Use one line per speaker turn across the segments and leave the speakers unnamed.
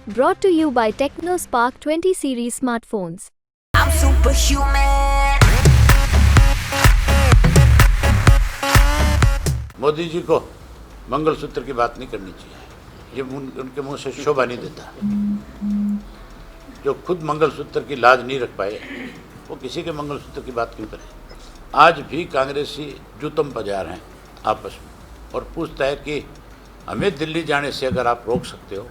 Brought to you by TechnoSpark 20 series smartphones.
I'm superhuman.
Modi ji को मंगलसूत्र की बात नहीं करनी चाहिए, ये उनके मुंह से शोभा नहीं देता। जो खुद मंगलसूत्र की लाज नहीं रख पाए वो किसी के मंगलसूत्र की बात क्यों करें। आज भी कांग्रेसी जूतम बाजार हैं आपस में और पूछता है कि हमें दिल्ली जाने से अगर आप रोक सकते हो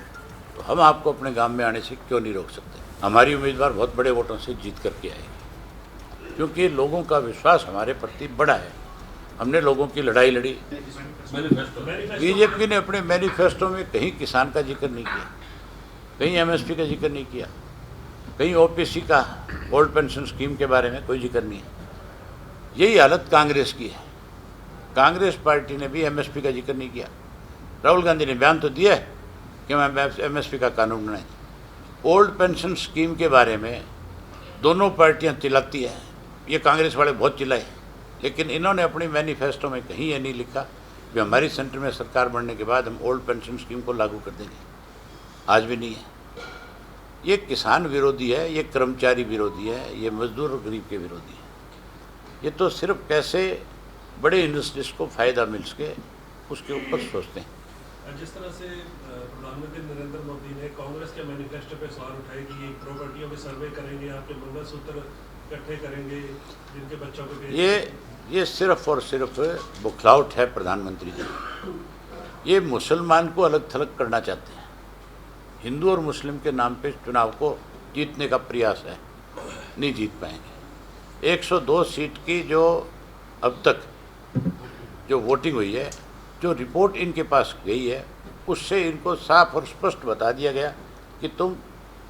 तो हम आपको अपने गांव में आने से क्यों नहीं रोक सकते। हमारी उम्मीदवार बहुत बड़े वोटों से जीत करके आएगी क्योंकि लोगों का विश्वास हमारे प्रति बड़ा है। हमने लोगों की लड़ाई लड़ी। बीजेपी ने अपने मैनिफेस्टो में कहीं किसान का जिक्र नहीं किया, कहीं एमएसपी का जिक्र नहीं किया, कहीं ओपीसी का ओल्ड पेंशन स्कीम के बारे में कोई जिक्र नहीं है। यही हालत कांग्रेस की है। कांग्रेस पार्टी ने भी एमएसपी का जिक्र नहीं किया। राहुल गांधी ने बयान तो दिया है कि मैं एमएसपी का कानून बनाएंगे। ओल्ड पेंशन स्कीम के बारे में दोनों पार्टियां चिल्लाती है, ये कांग्रेस वाले बहुत चिल्लाए, लेकिन इन्होंने अपनी मैनिफेस्टो में कहीं ये नहीं लिखा कि हमारी सेंटर में सरकार बनने के बाद हम ओल्ड पेंशन स्कीम को लागू कर देंगे। आज भी नहीं है। ये किसान विरोधी है, ये कर्मचारी विरोधी है, ये मजदूर और गरीब के विरोधी है। ये तो सिर्फ कैसे बड़े इंडस्ट्रीज को फ़ायदा मिल सके उसके ऊपर सोचते हैं।
जिस तरह से प्रधानमंत्री नरेंद्र मोदी ने कांग्रेस के मैनिफेस्टो पे सवाल उठाए कि ये प्रॉपर्टियों में सर्वे करेंगे, आपके मंगलसूत्र इकट्ठे करेंगे, जिनके बच्चों को
ये सिर्फ और सिर्फ बुखलाहट है प्रधानमंत्री जी। ये मुसलमान को अलग थलग करना चाहते हैं। हिंदू और मुस्लिम के नाम पे चुनाव को जीतने का प्रयास है, नहीं जीत पाएंगे। 102 सीट की जो अब तक जो वोटिंग हुई है, जो रिपोर्ट इनके पास गई है, उससे इनको साफ और स्पष्ट बता दिया गया कि तुम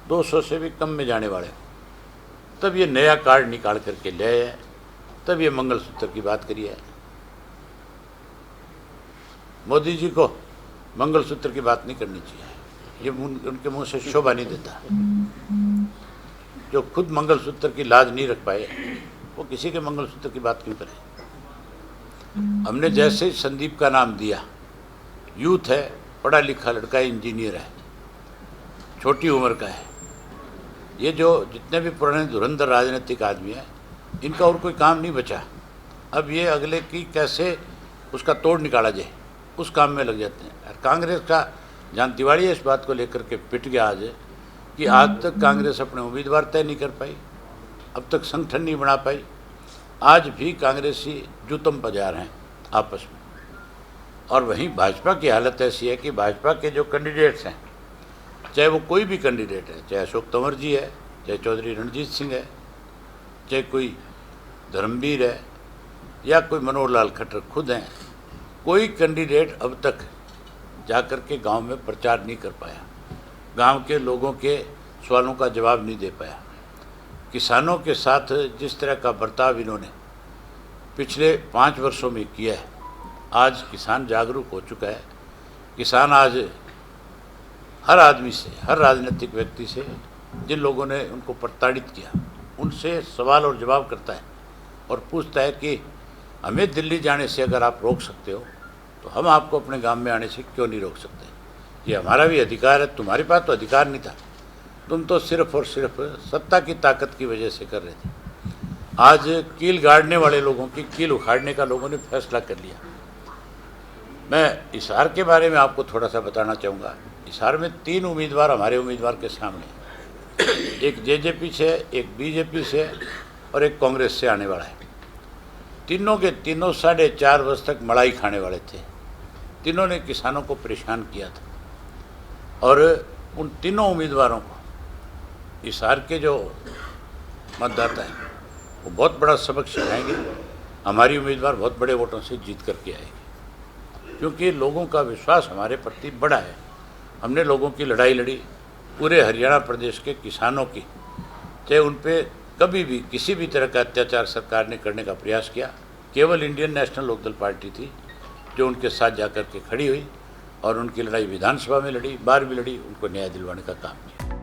200 से भी कम में जाने वाले हो। तब ये नया कार्ड निकाल करके ले आए, तब ये मंगलसूत्र की बात करी है। मोदी जी को मंगलसूत्र की बात नहीं करनी चाहिए, ये उनके मुंह से शोभा नहीं देता। जो खुद मंगलसूत्र की लाज नहीं रख पाए वो किसी के मंगलसूत्र की बात क्यों करें। हमने जैसे संदीप का नाम दिया, यूथ है, पढ़ा लिखा लड़का है, इंजीनियर है, छोटी उम्र का है। ये जो जितने भी पुराने धुरंधर राजनीतिक आदमी हैं, इनका और कोई काम नहीं बचा। अब ये अगले की कैसे उसका तोड़ निकाला जाए उस काम में लग जाते हैं। और कांग्रेस का जहाँ तिवाड़ी इस बात को लेकर के पिट गया आज कि आज तक कांग्रेस अपने उम्मीदवार तय नहीं कर पाई, अब तक संगठन नहीं बना पाई। आज भी कांग्रेसी जूतम बाजार हैं आपस में। और वहीं भाजपा की हालत ऐसी है कि भाजपा के जो कैंडिडेट्स हैं, चाहे वो कोई भी कैंडिडेट है, चाहे अशोक तंवर जी है, चाहे चौधरी रणजीत सिंह है, चाहे कोई धर्मवीर है या कोई मनोहर लाल खट्टर खुद हैं, कोई कैंडिडेट अब तक जाकर के गांव में प्रचार नहीं कर पाया, गांव के लोगों के सवालों का जवाब नहीं दे पाया। किसानों के साथ जिस तरह का बर्ताव इन्होंने पिछले 5 वर्षों में किया है, आज किसान जागरूक हो चुका है। किसान आज हर आदमी से, हर राजनीतिक व्यक्ति से, जिन लोगों ने उनको प्रताड़ित किया, उनसे सवाल और जवाब करता है और पूछता है कि हमें दिल्ली जाने से अगर आप रोक सकते हो तो हम आपको अपने गांव में आने से क्यों नहीं रोक सकते। ये हमारा भी अधिकार है, तुम्हारे पास तो अधिकार नहीं था, तुम तो सिर्फ और सिर्फ सत्ता की ताकत की वजह से कर रहे थे। आज कील गाड़ने वाले लोगों की कील उखाड़ने का लोगों ने फैसला कर लिया। मैं हिसार के बारे में आपको थोड़ा सा बताना चाहूँगा। हिसार में 3 उम्मीदवार हमारे उम्मीदवार के सामने, एक जेजेपी से, एक बीजेपी से और एक कांग्रेस से आने वाला है। तीनों के तीनों 4.5 वर्ष तक मलाई खाने वाले थे। तीनों ने किसानों को परेशान किया था और उन तीनों उम्मीदवारों को हिसार के जो मतदाता हैं वो बहुत बड़ा सबक सिखाएंगे। हमारी उम्मीदवार बहुत बड़े वोटों से जीत करके आएगी क्योंकि लोगों का विश्वास हमारे प्रति बड़ा है। हमने लोगों की लड़ाई लड़ी, पूरे हरियाणा प्रदेश के किसानों की, चाहे उन पे कभी भी किसी भी तरह का अत्याचार सरकार ने करने का प्रयास किया। केवल इंडियन नेशनल लोकदल पार्टी थी जो उनके साथ जाकर के खड़ी हुई और उनकी लड़ाई विधानसभा में लड़ी, बाहर भी लड़ी, उनको न्याय दिलवाने का काम किया।